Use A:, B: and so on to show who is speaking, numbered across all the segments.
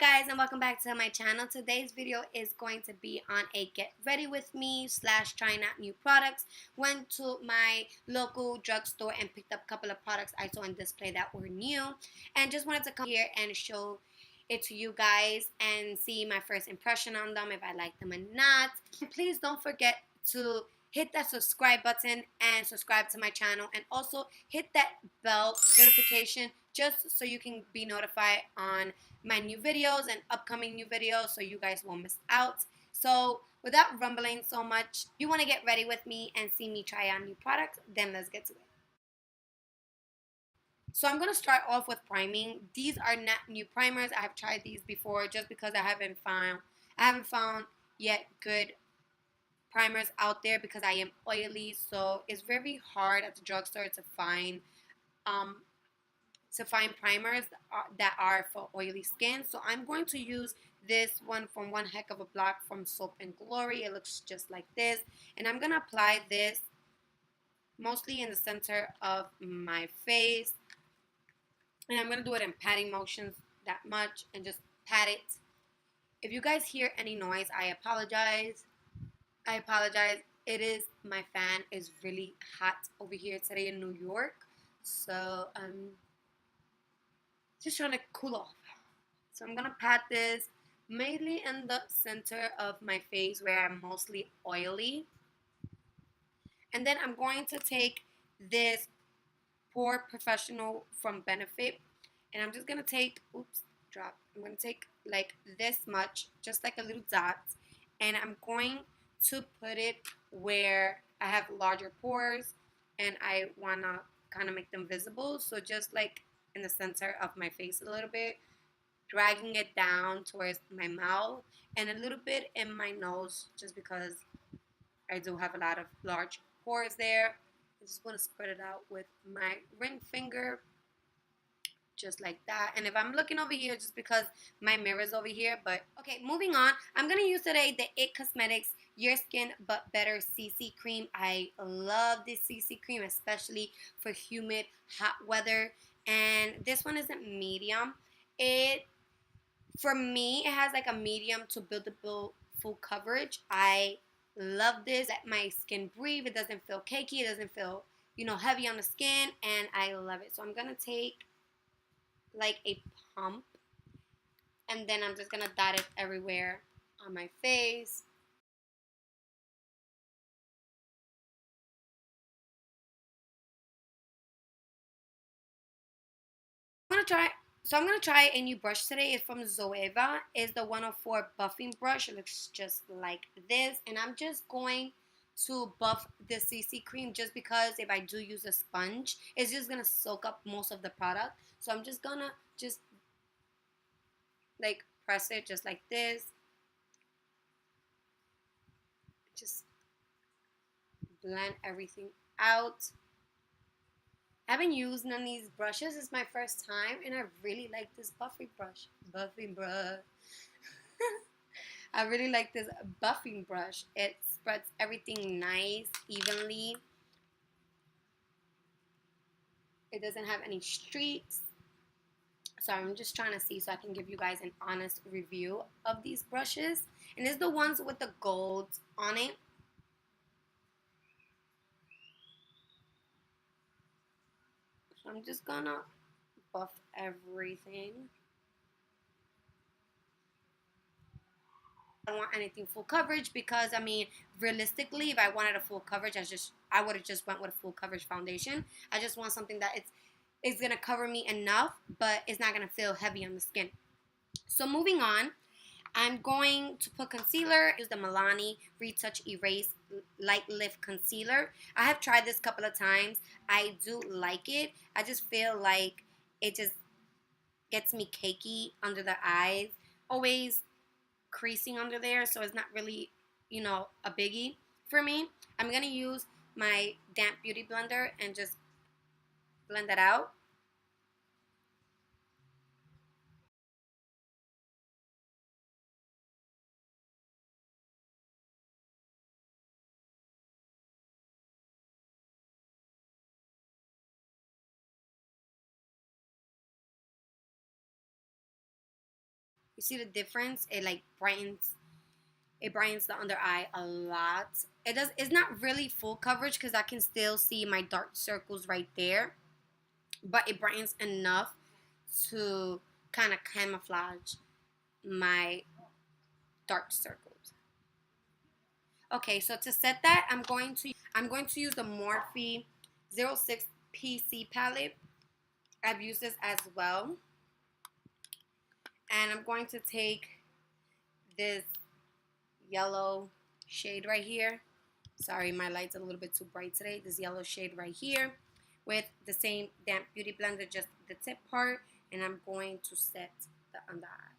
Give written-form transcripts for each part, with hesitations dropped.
A: guys, and welcome back to my channel. Today's video is going to be on a get ready with me / trying out new products. Went to my local drugstore and picked up a couple of products I saw on display that were new, and just wanted to come here and show it to you guys and see my first impression on them, if I like them or not. And please don't forget to hit that subscribe button and subscribe to my channel, and also hit that bell notification just so you can be notified on my new videos and upcoming new videos so you guys won't miss out. So without rumbling so much, you want to get ready with me and see me try out new products, then let's get to it. So I'm going to start off with priming. These are not new primers. I have tried these before just because I haven't found yet good primers out there because I am oily, so it's very hard at the drugstore to find primers that are for oily skin. So I'm going to use this one from One Heck of a Block from Soap and Glory. It looks just like this, and I'm gonna apply this mostly in the center of my face, and I'm gonna do it in patting motions that much and just pat it. If you guys hear any noise, I apologize. It is my fan is really hot over here today in New York, so just trying to cool off. So I'm gonna pat this mainly in the center of my face where I'm mostly oily, and then I'm going to take this Pore Professional from Benefit, and I'm just gonna take I'm gonna take like this much, just like a little dot, and I'm going to put it where I have larger pores and I wanna kind of make them visible. So just like in the center of my face a little bit, dragging it down towards my mouth and a little bit in my nose, just because I do have a lot of large pores there. I just want to spread it out with my ring finger, just like that. And if I'm looking over here, just because my mirror's over here. But okay, moving on. I'm gonna use today the It Cosmetics Your Skin But Better CC Cream. I love this CC cream, especially for humid, hot weather. And this one isn't medium. For me, it has like a medium to buildable full coverage. I love this. Let my skin breathe. It doesn't feel cakey. It doesn't feel, heavy on the skin, and I love it. So I'm gonna take like a pump, and then I'm just gonna dot it everywhere on my face. I'm gonna try a new brush today. It's from Zoeva. It's the 104 buffing brush. It looks just like this, and I'm just going to buff the CC cream just because if I do use a sponge, it's just gonna soak up most of the product. So I'm just gonna like press it just like this. Just blend everything out. I haven't used none of these brushes. It's my first time, and I really like this buffing brush. I really like this buffing brush. It spreads everything nice, evenly. It doesn't have any streaks. So I'm just trying to see so I can give you guys an honest review of these brushes. And it's the ones with the gold on it. So I'm just gonna buff everything. I don't want anything full coverage because, I mean, realistically, if I wanted a full coverage, I would have just went with a full coverage foundation. I just want something that it's gonna cover me enough, but it's not gonna feel heavy on the skin. So moving on, I'm going to put concealer. Use the Milani Retouch Erase Light Lift Concealer. I have tried this a couple of times. I do like it. I just feel like it just gets me cakey under the eyes. Always creasing under there, so it's not really, a biggie for me. I'm going to use my damp beauty blender and just blend that out. You see the difference? It like brightens the under eye a lot. It's not really full coverage because I can still see my dark circles right there, but it brightens enough to kind of camouflage my dark circles. Okay, so to set that, I'm going to use the Morphe 06 PC palette. I've used this as well. And I'm going to take this yellow shade right here. Sorry, my light's a little bit too bright today. This yellow shade right here with the same damp beauty blender, just the tip part. And I'm going to set the under eye.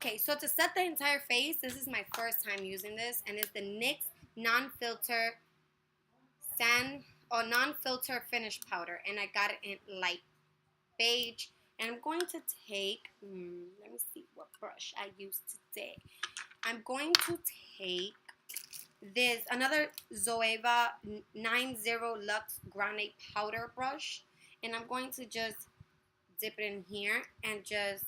A: Okay, so to set the entire face, this is my first time using this, and it's the NYX non-filter non-filter finish powder, and I got it in light beige. And I'm going to take, let me see what brush I used today. I'm going to take this, another Zoeva 90 Luxe Grande powder brush, and I'm going to just dip it in here and just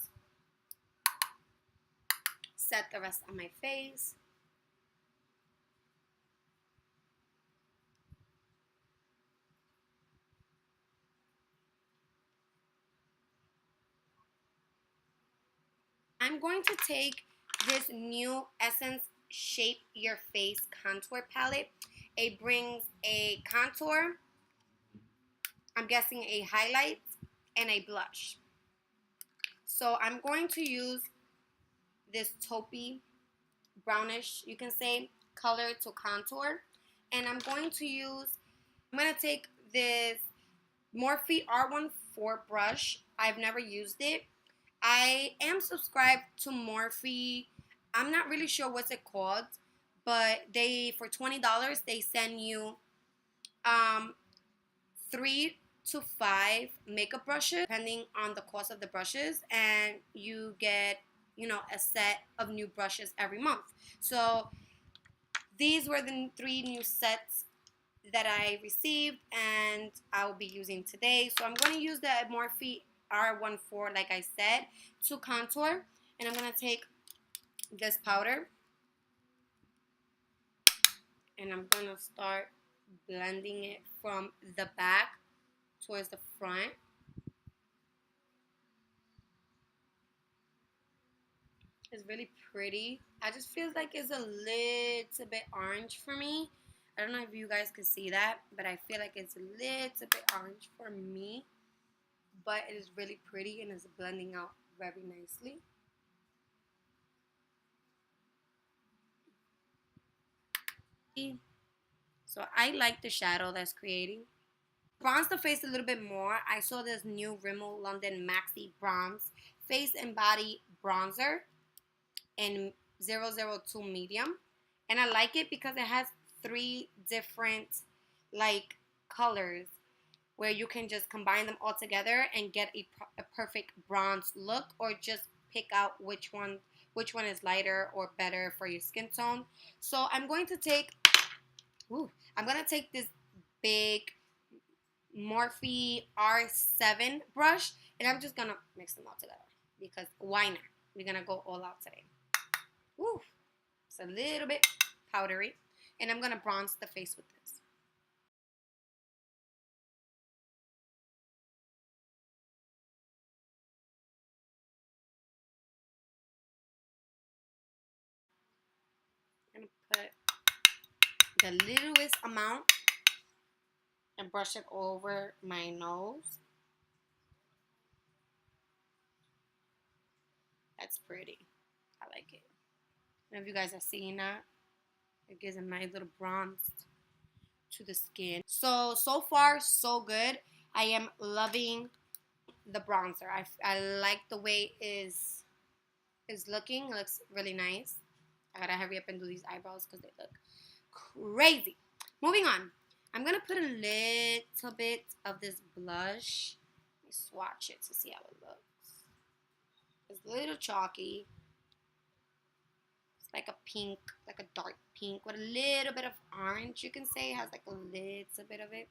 A: set the rest of my face. I'm going to take this new Essence Shape Your Face contour palette. It brings a contour, I'm guessing a highlight, and a blush. So I'm going to use this taupey brownish, you can say, color to contour. And I'm going to take this Morphe R14 brush. I've never used it. I am subscribed to Morphe. I'm not really sure what's it called, but for $20 they send you 3 to 5 makeup brushes depending on the cost of the brushes, and you get, a set of new brushes every month. So these were the 3 new sets that I received and I'll be using today. So I'm going to use the Morphe R14, like I said, to contour, and I'm going to take this powder and I'm going to start blending it from the back towards the front. It's really pretty. I just feel like it's a little bit orange for me. I don't know if you guys can see that, but I feel like it's a little bit orange for me. But it is really pretty and it's blending out very nicely. So I like the shadow that's creating. Bronze the face a little bit more. I saw this new Rimmel London Maxi Bronze Face and Body Bronzer in 002 medium, and I like it because it has 3 different like colors where you can just combine them all together and get a perfect bronze look, or just pick out which one is lighter or better for your skin tone. So I'm going to take this big Morphe R7 brush, and I'm just gonna mix them all together because why not? We're gonna go all out today. Woo! It's a little bit powdery, and I'm gonna bronze the face with this. I'm gonna put the littlest amount and brush it over my nose. That's pretty. I like it. I don't know if you guys are seeing that. It gives a nice little bronze to the skin. So far, so good. I am loving the bronzer. I like the way it is looking. It looks really nice. I gotta hurry up and do these eyebrows because they look crazy. Moving on. I'm gonna put a little bit of this blush. Let me swatch it to see how it looks. It's a little chalky. It's like a pink, like a dark pink with a little bit of orange. You can say it has like a little bit of it.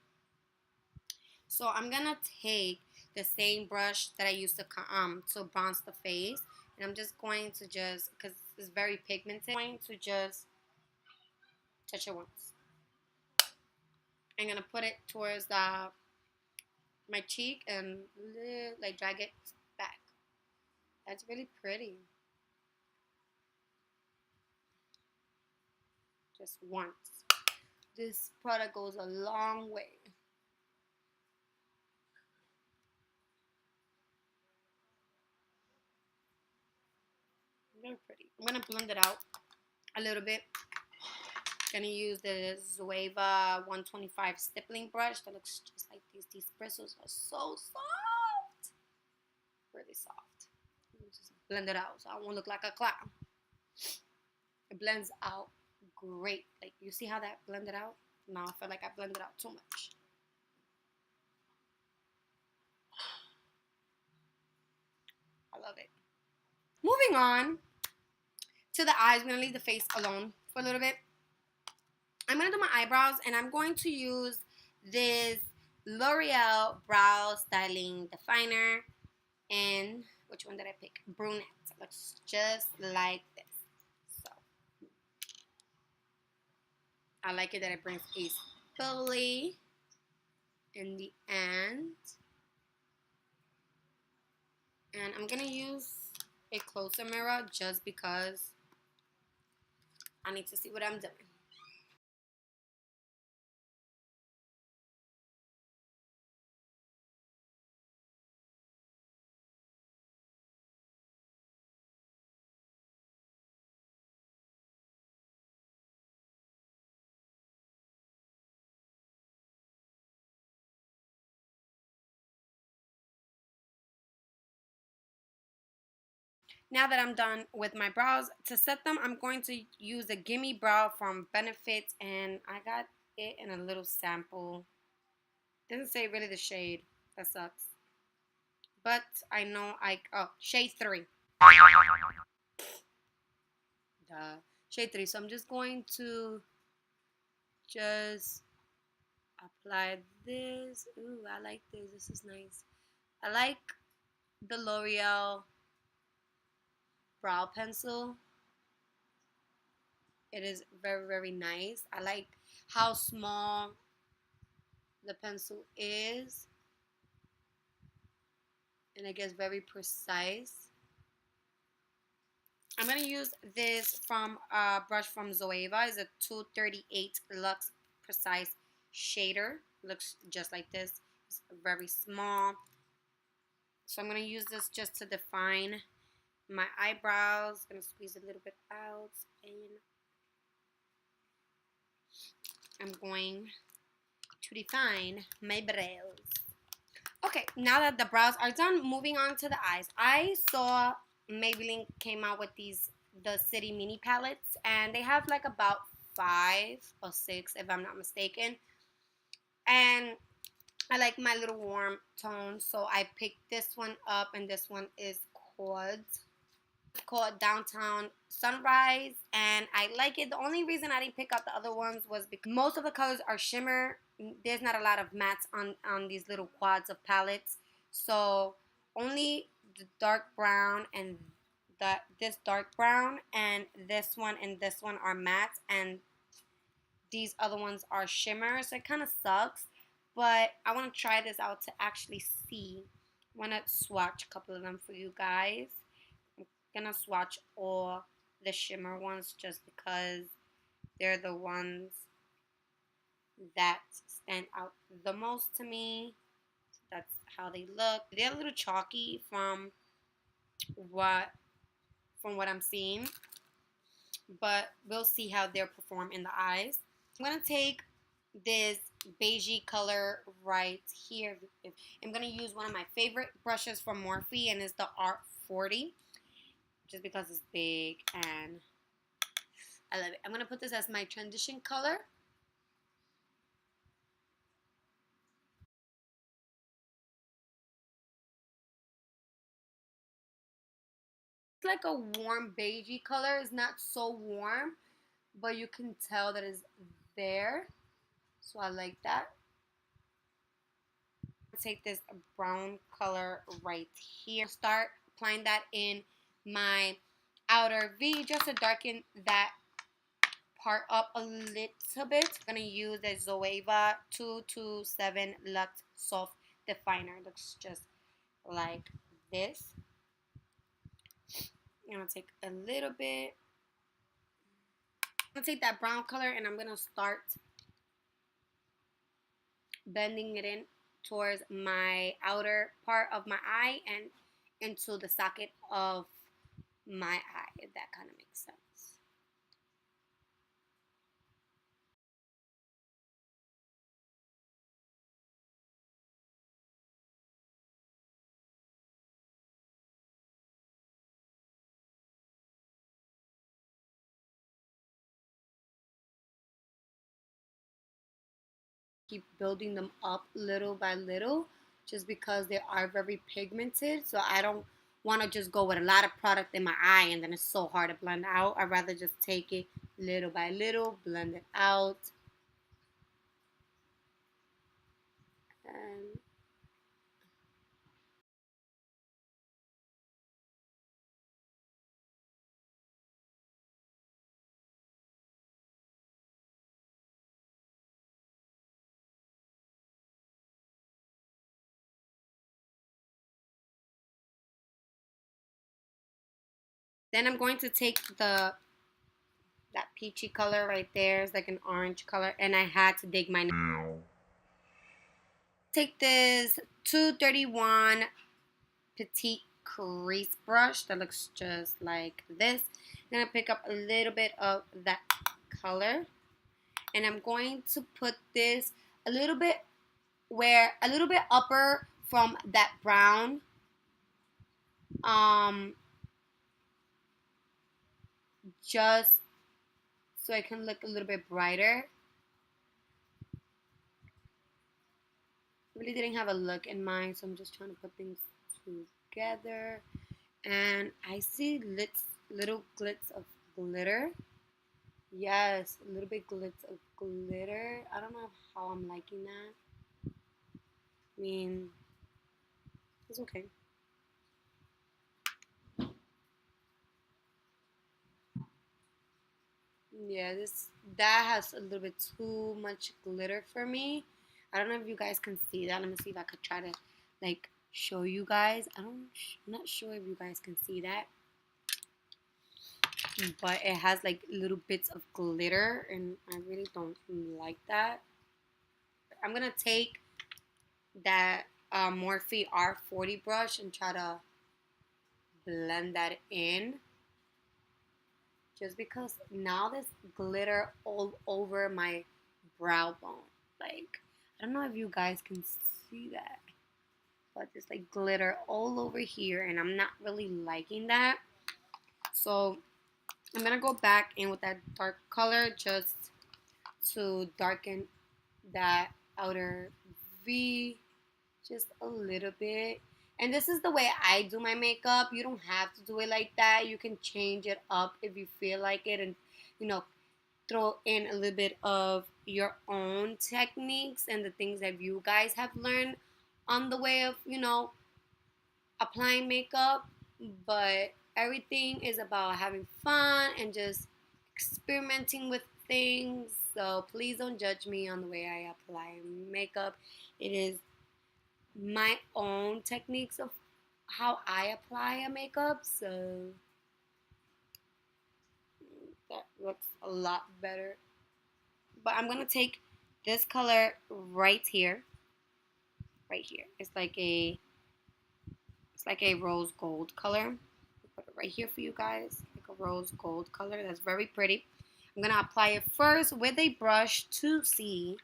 A: So I'm gonna take the same brush that I used to bronze the face, and I'm just going to because it's very pigmented, I'm going to just touch it once. I'm gonna put it towards my cheek and like drag it back. That's really pretty. Just once. This product goes a long way. Very pretty. I'm gonna blend it out a little bit. Gonna use the Zoeva 125 stippling brush that looks just like these. These bristles are so soft. Really soft. Just blend it out so I won't look like a clown. It blends out great. Like, you see how that blended out? No, I feel like I blended out too much. I love it. Moving on to the eyes. I'm gonna leave the face alone for a little bit. I'm gonna do my eyebrows, and I'm going to use this L'Oreal Brow Styling Definer. And which one did I pick? Brunette. It looks just like this. So I like it that it brings a spoolie in the end. And I'm gonna use a closer mirror just because I need to see what I'm doing. Now that I'm done with my brows, to set them, I'm going to use the Gimme Brow from Benefit, and I got it in a little sample. Doesn't say really the shade. That sucks. But I know shade 3. Duh. Shade 3. So I'm just going to just apply this. Ooh, I like this. This is nice. I like the L'Oreal brow pencil. It is very, very nice. I like how small the pencil is, and it gets very precise. I'm going to use this from a brush from Zoeva. It's a 238 Luxe Precise Shader. Looks just like this. It's very small. So I'm going to use this just to define my eyebrows. I'm going to squeeze a little bit out, and I'm going to define my brows. Okay, now that the brows are done, moving on to the eyes. I saw Maybelline came out with the City Mini palettes, and they have like about 5 or 6, if I'm not mistaken. And I like my little warm tone, so I picked this one up, and this one is called Downtown Sunrise, and I like it. The only reason I didn't pick up the other ones was because most of the colors are shimmer. There's not a lot of mattes on these little quads of palettes, so only the dark brown and this dark brown and this one are mattes, and these other ones are shimmer, so it kind of sucks. But I want to try this out to actually see. I want to swatch a couple of them for you guys. Gonna swatch all the shimmer ones just because they're the ones that stand out the most to me. That's how they look. They're a little chalky what what I'm seeing, but we'll see how they'll perform in the eyes. I'm gonna take this beigey color right here. I'm gonna use one of my favorite brushes from Morphe, and it's the Art 40. Just because it's big and I love it. I'm going to put this as my transition color. It's like a warm beigey color. It's not so warm, but you can tell that it's there. So I like that. Take this brown color right here. Start applying that in my outer V just to darken that part up a little bit. I'm gonna use the Zoeva 227 Luxe Soft Definer. Looks just like this. I'm gonna take a little bit. I'm gonna take that brown color and I'm gonna start blending it in towards my outer part of my eye and into the socket of my eye, if that kind of makes sense. Keep building them up little by little just because they are very pigmented. So I don't want to just go with a lot of product in my eye and then it's so hard to blend out. I'd rather just take it little by little, blend it out. And then I'm going to take that peachy color right there. It's like an orange color. And I had to dig my nail. Take this 231 Petite Crease brush that looks just like this. I'm gonna pick up a little bit of that color and I'm going to put this a little bit upper from that brown, just so I can look a little bit brighter. Really didn't have a look in mind, so I'm just trying to put things together. And I see little glits of glitter. Yes, a little bit glitz of glitter. I don't know how I'm liking that. I mean, it's okay. Yeah, that has a little bit too much glitter for me. I don't know if you guys can see that. Let me see if I could try to like show you guys. I'm not sure if you guys can see that, but it has like little bits of glitter, and I really don't like that. I'm gonna take that Morphe R40 brush and try to blend that in. Just because now there's glitter all over my brow bone. Like, I don't know if you guys can see that, but there's like glitter all over here and I'm not really liking that. So I'm gonna go back in with that dark color just to darken that outer V just a little bit. And this is the way I do my makeup. You don't have to do it like that. You can change it up if you feel like it, and you know, throw in a little bit of your own techniques and the things that you guys have learned on the way of, applying makeup. But everything is about having fun and just experimenting with things. So please don't judge me on the way I apply makeup. It is my own techniques of how I apply a makeup. So that looks a lot better. But I'm gonna take this color right here. Right here. It's like a rose gold color. I'll put it right here for you guys. Like a rose gold color. That's very pretty. I'm gonna apply it first with a brush to see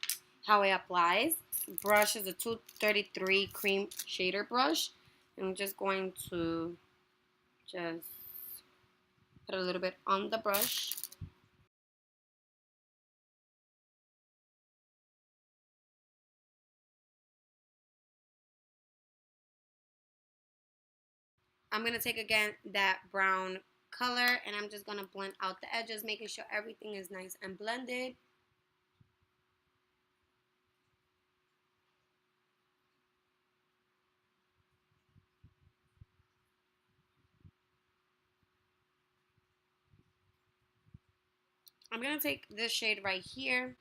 A: how it applies. The brush is a 233 cream shader brush. And I'm just going to just put a little bit on the brush. I'm going to take again that brown color and I'm just going to blend out the edges, making sure everything is nice and blended. I'm going to take this shade right here.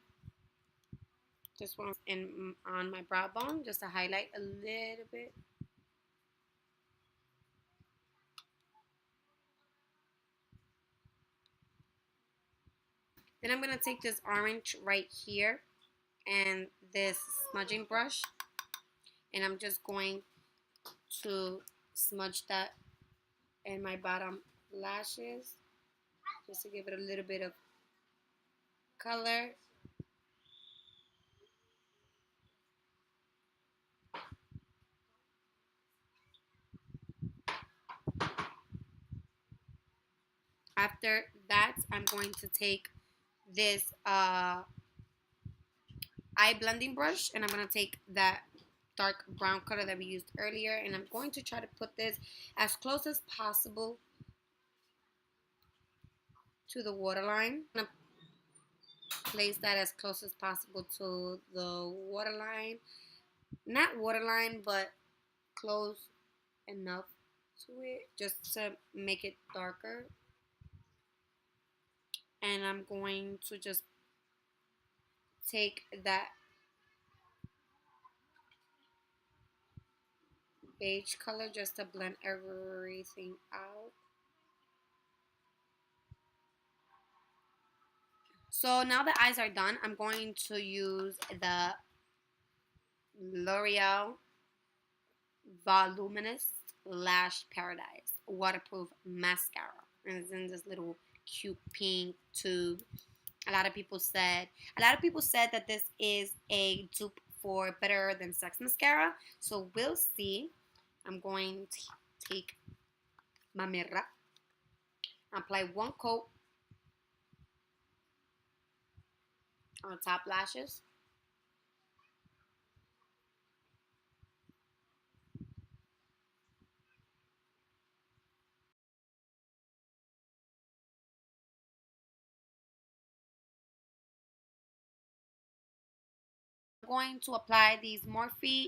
A: This one's in on my brow bone just to highlight a little bit. Then I'm going to take this orange right here and this smudging brush, and I'm just going to smudge that in my bottom lashes just to give it a little bit of color. After that, I'm going to take this eye blending brush, and I'm going to take that dark brown color that we used earlier, and I'm going to try to put this as close as possible to the waterline. I'm going to place that as close as possible to the waterline. Not waterline, but close enough to it just to make it darker. And I'm going to just take that beige color just to blend everything out. So now the eyes are done, I'm going to use the L'Oreal Voluminous Lash Paradise waterproof mascara, and it's in this little cute pink tube. A lot of people said that this is a dupe for Better Than Sex mascara, so we'll see. I'm going to take my mirror, apply one coat on the top lashes. I'm going to apply these Morphe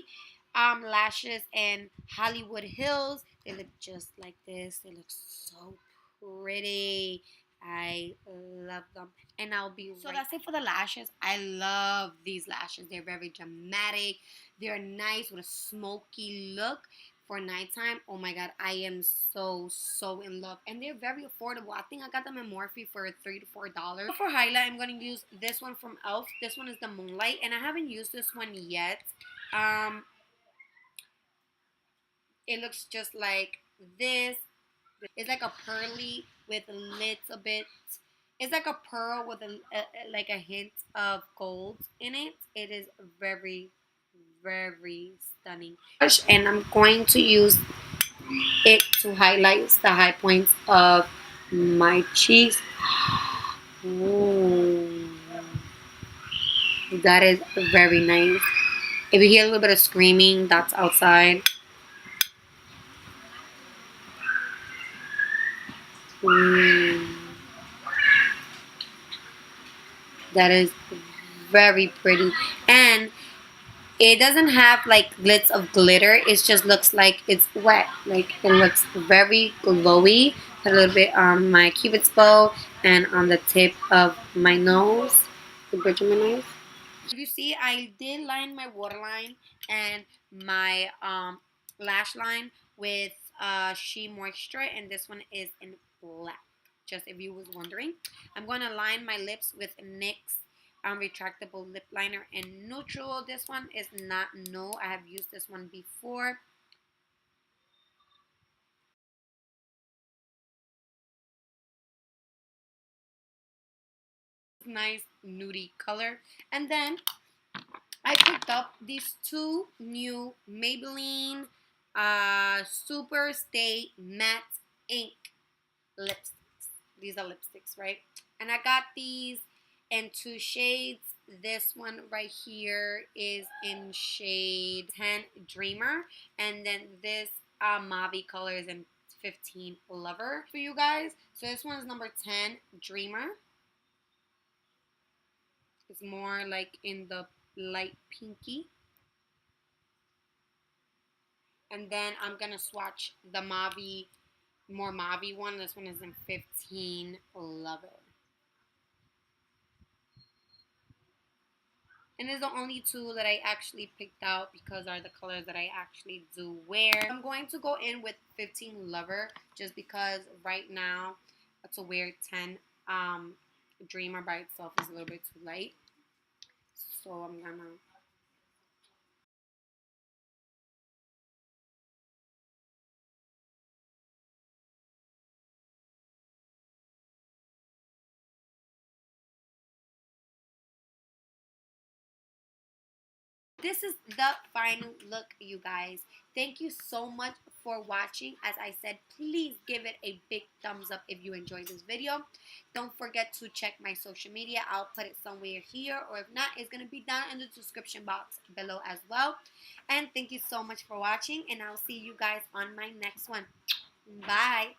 A: lashes in Hollywood Hills. They look just like this. They look so pretty. I love them. And I'll be so right. That's it for the lashes. I love these lashes. They're very dramatic. They're nice with a smoky look for nighttime. Oh my god, I am so in love. And they're very affordable. I think I got them in Morphe for $3 to $4. For highlight, I'm going to use this one from Elf. This one is the Moonlight, and I haven't used this one yet. It looks just like this. It's like a pearly with little bit. It's like a pearl with like a hint of gold in it. It is very stunning. And I'm going to use it to highlight the high points of my cheeks. Ooh, that is very nice. If you hear a little bit of screaming, that's outside. Ooh. That is very pretty. And it doesn't have like glitz of glitter. It just looks like it's wet. Like it looks very glowy. Put a little bit on my cupid's bow and on the tip of my nose, the bridge of my nose. You see, I did line my waterline and my lash line with She Moisture, and this one is in black. Just if you was wondering, I'm going to line my lips with NYX retractable lip liner in neutral. This one is not new. I have used this one before. Nice nudie color. And then I picked up these two new Maybelline Super Stay Matte Ink lipsticks. These are lipsticks, right? And I got these in two shades. This one right here is in shade 10 Dreamer, and then this mauve color is in 15 Lover for you guys. So this one is number 10 Dreamer. It's more like in the light pinky. And then I'm gonna swatch the mauve, more mauve one. This one is in 15 Lover. And it's the only two that I actually picked out because are the colors that I actually do wear. I'm going to go in with 15 Lover just because right now to wear 10 Dreamer by itself is a little bit too light. So I'm gonna this is the final look, you guys. Thank you so much for watching. As I said, please give it a big thumbs up if you enjoyed this video. Don't forget to check my social media. I'll put it somewhere here, or if not, it's going to be down in the description box below as well. And thank you so much for watching, and I'll see you guys on my next one. Bye.